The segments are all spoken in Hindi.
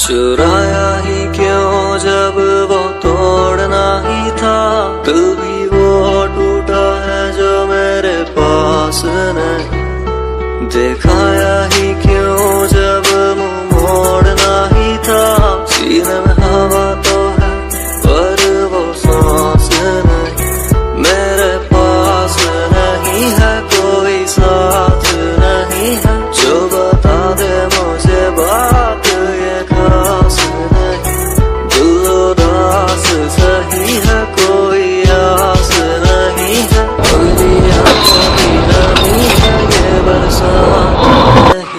चुराया ही क्यों जब वो तोड़ना ही था। दिल भी वो टूटा है जो मेरे पास नहीं। दिखाया ही क्यों जब मुंह मोड़ना ही था। सीने में हवा तो है पर वो सांस नहीं। मेरे पास नहीं है कोई साथ नहीं है जो बता दे मुझे बात ये खास नहीं। दिल उदास सही है कोई आस नहीं है। अगली आँखों नहीं है ये बरसात नहीं।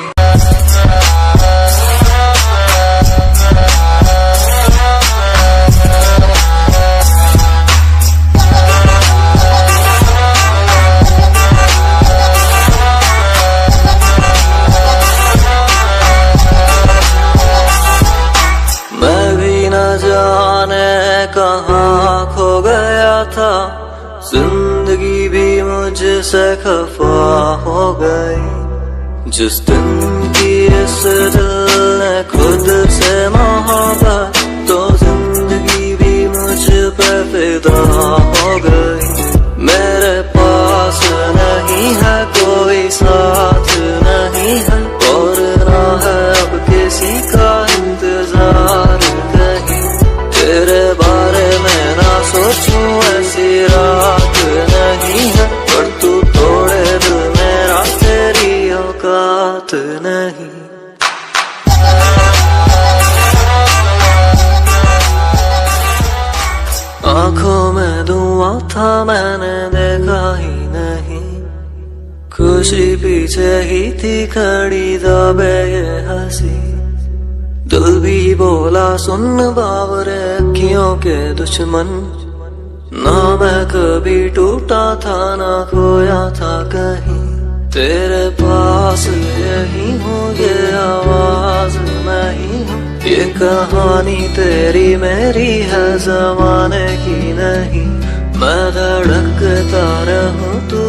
कहाँ खो गया था। जिंदगी भी मुझसे खफा हो गई। जिस दिन की इस दिल ने खुद से मोहब्बत तो जिंदगी भी मुझ पे फिदा हो गई। मेरे पास नहीं है कोई साथ नहीं है और ना है अब किसी का इंतजार कहीं। तेरे बारे में ना सोचूं ऐसी रात नहीं है पर तू तोड़े दिल मेरा तेरी औकात नहीं। आंखों में धुआं था मैंने देखा ही नहीं। खुशी पीछे ही थी खड़ी दबे ये हंसी। दिल भी बोला सुन बावरे अखियों के दुश्मन। ना मैं कभी टूटा था ना खोया था कहीं। तेरे पास यही हूँ ये आवाज मैं ही हूँ। ये कहानी तेरी मेरी है जमाने की नहीं। मैं धड़कता रहूँ तू